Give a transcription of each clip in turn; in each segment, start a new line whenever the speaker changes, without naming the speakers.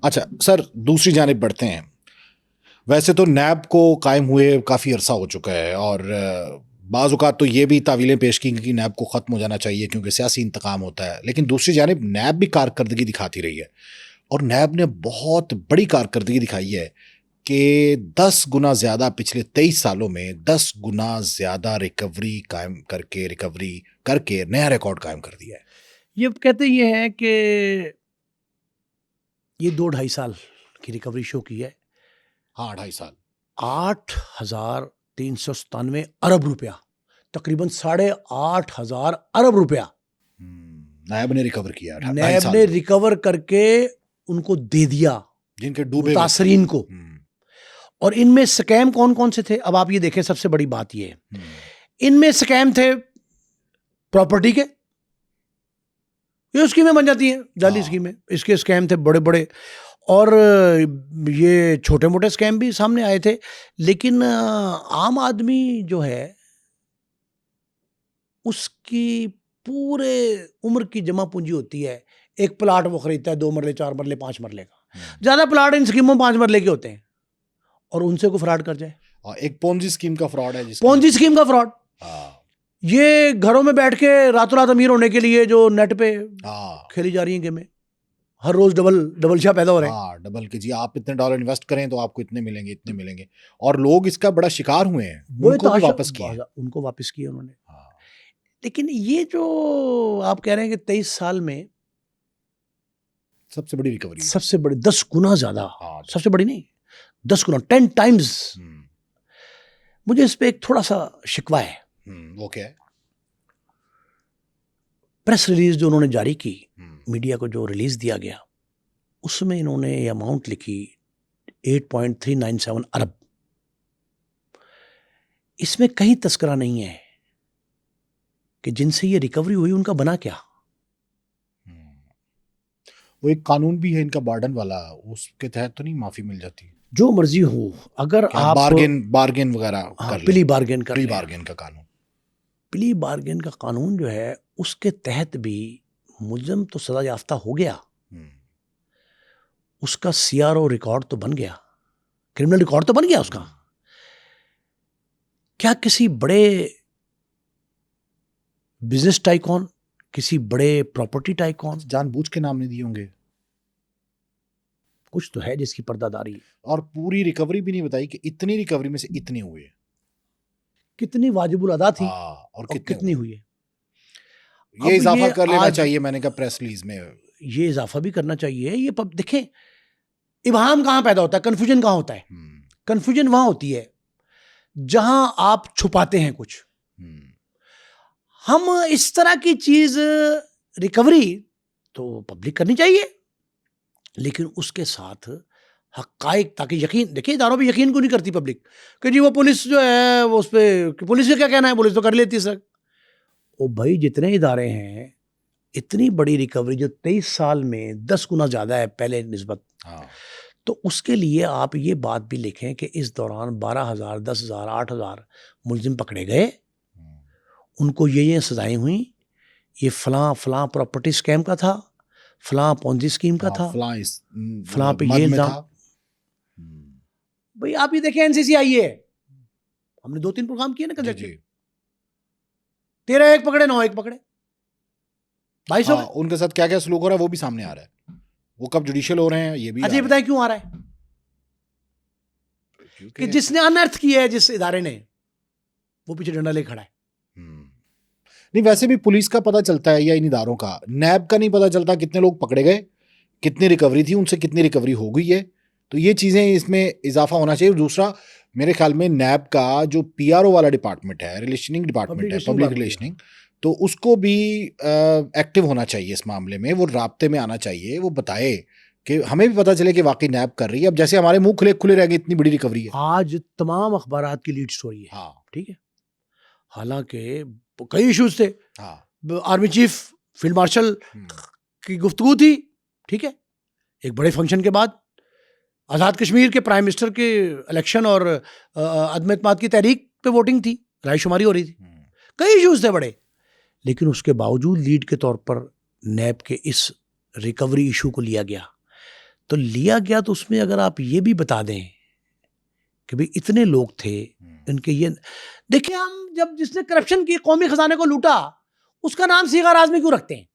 अच्छा सर, दूसरी जानिब बढ़ते हैं। वैसे तो नैब को कायम हुए काफ़ी अरसा हो चुका है और बाज़ औक़ात तो ये भी तावीलें पेश की कि नैब को ख़त्म हो जाना चाहिए क्योंकि सियासी इंतकाम होता है। लेकिन दूसरी जानिब नैब भी कारकर्दगी दिखाती रही है और नैब ने बहुत बड़ी कारकर्दगी दिखाई है कि 10 गुना ज़्यादा पिछले 23 सालों में 10 गुना ज़्यादा रिकवरी करके नया रिकॉर्ड कायम कर दिया है।
ये कहते ये हैं कि ये 2-2.5 साल की रिकवरी शो की है।
हाँ, 2.5 साल।
8,397 अरब रुपया, तकरीबन 8,500 अरब रुपया
नैब ने रिकवर किया 2.5
नैब
साल
ने
में।
रिकवर करके उनको दे दिया
जिनके डूबे हुए थे।
मुतासरीन को। और इनमें स्कैम कौन कौन से थे, अब आप ये देखें, सबसे बड़ी बात ये है, इनमें स्कैम थे प्रॉपर्टी के, ये स्कीमें बन जाती हैं, जाली स्कीमें, इसके स्कैम थे बड़े बड़े, और ये छोटे मोटे स्कैम भी सामने आए थे। लेकिन आम आदमी जो है उसकी पूरे उम्र की जमा पूंजी होती है, एक प्लाट वो खरीदता है 2 मरले 4 मरले 5 मरले का, ज्यादा प्लाट इन स्कीमों में 5 मरले के होते हैं, और उनसे को फ्रॉड कर जाए।
एक पोंजी स्कीम का फ्रॉड है,
पोंजी स्कीम का फ्रॉड, ये घरों में बैठ के रातों रात अमीर होने के लिए जो नेट पे खेली जा रही हैं गेमें, हर रोज डबल शाह पैदा हो रहे हैं।
डबल के जी, आप इतने डॉलर इन्वेस्ट करें तो आपको इतने मिलेंगे, और लोग इसका बड़ा शिकार हुए हैं। उनको भी वापस किया,
उनको वापस किया उन्होंने। लेकिन ये जो आप कह रहे हैं कि 23 साल में
सबसे बड़ी रिकवरी,
सबसे बड़ी 10 गुना ज्यादा, सबसे बड़ी नहीं 10 गुना, 10 टाइम्स। मुझे इस पे एक थोड़ा सा शिकवा है।
वो क्या है?
प्रेस रिलीज जो उन्होंने जारी की, मीडिया को जो रिलीज दिया गया, उसमें इन्होंने ये अमाउंट लिखी 8.397 अरब। इसमें कहीं तस्करा नहीं है कि जिनसे ये रिकवरी हुई उनका बना क्या।
वो एक कानून भी है इनका बार्डन वाला, उसके तहत तो नहीं माफी मिल जाती?
जो मर्जी हो, अगर आप
बार्गेन वगैरह कर
प्ली बार्गेन का
कानून,
प्ली बार्गेन का कानून जो है, उसके तहत भी मुलजिम तो सजा याफ्ता हो गया, उसका सीआरओ रिकॉर्ड तो बन गया, क्रिमिनल रिकॉर्ड तो बन गया उसका। क्या किसी बड़े बिजनेस टाइकॉन, किसी बड़े प्रॉपर्टी टाइकॉन
जानबूझ के नाम नहीं दिए होंगे?
कुछ तो है जिसकी पर्दादारी,
और पूरी रिकवरी भी नहीं बताई कि इतनी रिकवरी में से इतने हुए,
कितनी वाजिबुल अदा थी,
और
कितनी हुई है।
ये इजाफा कर लेना चाहिए, मैंने कहा प्रेस रिलीज में
ये इजाफा भी करना चाहिए। ये देखें, इबहाम कहां पैदा होता है, कंफ्यूजन कहां होता है? कंफ्यूजन वहां होती है जहां आप छुपाते हैं कुछ। हम इस तरह की चीज, रिकवरी तो पब्लिक करनी चाहिए, लेकिन उसके साथ हकाइक, ताकि यकीन, देखिए इदारों पे यकीन क्यों नहीं करती पब्लिक कि जी वो पुलिस जो है वो उस पर, पुलिस का क्या कहना है, पुलिस तो कर लेती है सर। ओ भाई, जितने इदारे हैं, इतनी बड़ी रिकवरी जो 23 साल में 10 गुना ज्यादा है पहले निस्बत, तो उसके लिए आप ये बात भी लिखें कि इस दौरान 12,000, 10,000, 8,000 मुलजिम पकड़े गए, उनको ये सजाएं हुई, ये फलां प्रॉपर्टी स्कैम का था, फलां पोंजी स्कीम का था, फलां पे ये इल्जाम। भाई आप ये देखें, एनसीसीआई है, हमने 2-3 प्रोग्राम किए ना कंडक्ट, 13 एक पकड़े, 9 एक पकड़े, 22
उनके साथ क्या क्या सलूक हो रहा है वो भी सामने आ रहा है। वो कब जुडिशियल हो रहे हैं ये भी।
अच्छा, ये बताएं क्यों आ रहा है? कि जिसने अनर्थ किया है, जिस इदारे ने, वो पीछे डंडा ले खड़ा है।
नहीं, वैसे भी पुलिस का पता चलता है या इन इदारों का, नैब का नहीं पता चलता कितने लोग पकड़े गए, कितनी रिकवरी थी, उनसे कितनी रिकवरी हो गई है। तो ये चीज़ें, इसमें इजाफा होना चाहिए। दूसरा, मेरे ख्याल में नैब का जो पीआरओ वाला डिपार्टमेंट है, रिलेशनिंग डिपार्टमेंट है, पब्लिक रिलेशनिंग, तो उसको भी एक्टिव होना चाहिए इस मामले में। वो राब्ते में आना चाहिए, वो बताए कि हमें भी पता चले कि वाकई नैब कर रही है। अब जैसे हमारे मुंह खुले रह गए, इतनी बड़ी रिकवरी है,
आज तमाम अखबारात की लीड स्टोरी है। ठीक है, हालांकि कई इश्यूज थे, आर्मी चीफ, फील्ड मार्शल की गुफ्तगू थी, ठीक है, एक बड़े फंक्शन के बाद, आज़ाद कश्मीर के प्राइम मिनिस्टर के इलेक्शन और अदम एतमाद की तहरीक पे वोटिंग थी, रायशुमारी हो रही थी, कई इश्यूज थे बड़े, लेकिन उसके बावजूद लीड के तौर पर नैब के इस रिकवरी इशू को लिया गया। तो लिया गया तो उसमें अगर आप ये भी बता दें कि भाई इतने लोग थे, इनके ये देखिए, हम जब जिसने करप्शन की कौमी खजाने को लूटा उसका नाम सीगार आजमी क्यों रखते हैं?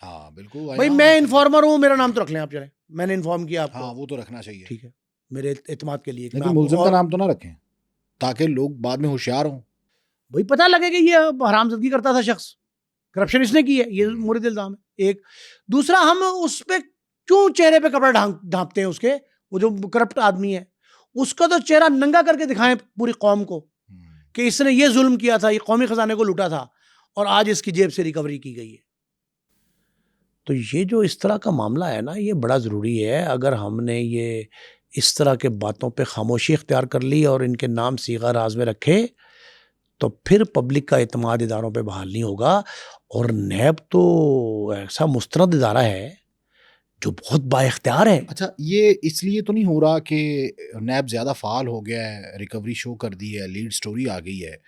हाँ बिल्कुल
भाई
हाँ,
मैं इन्फॉर्मर हूँ, मेरा नाम तो रख लें आप, चले मैंने इन्फॉर्म किया आपको,
हाँ वो तो रखना चाहिए,
ठीक है, मेरे एतमाद के लिए कि मैं
लेकिन
आपको
मुलजिम का
और
नाम तो ना रखें ताकि लोग बाद में होशियार हों।
भाई पता लगे कि ये हरामजदगी करता था शख्स, करप्शन इसने की है, ये मुरीद इल्जाम है एक। दूसरा, हम उस पे क्यों चेहरे पे कपड़ा ढांपते हैं उसके, वो जो करप्ट आदमी है उसका तो चेहरा नंगा करके दिखाएं पूरी कौम को कि इसने ये जुल्म किया था, ये कौमी खजाने को लूटा था और आज इसकी जेब से रिकवरी की गई है। तो ये जो इस तरह का मामला है ना, ये बड़ा ज़रूरी है। अगर हमने ये इस तरह के बातों पे खामोशी इख्तियार कर ली और इनके नाम सीगा राज में रखे, तो फिर पब्लिक का एतमाद इदारों पे बहाल नहीं होगा। और नैब तो ऐसा मुस्तनद इदारा है जो बहुत बाइख्तियार है।
अच्छा, ये इसलिए तो नहीं हो रहा कि नैब ज़्यादा फ़ाल हो गया है, रिकवरी शो कर दी है, लीड स्टोरी आ गई है,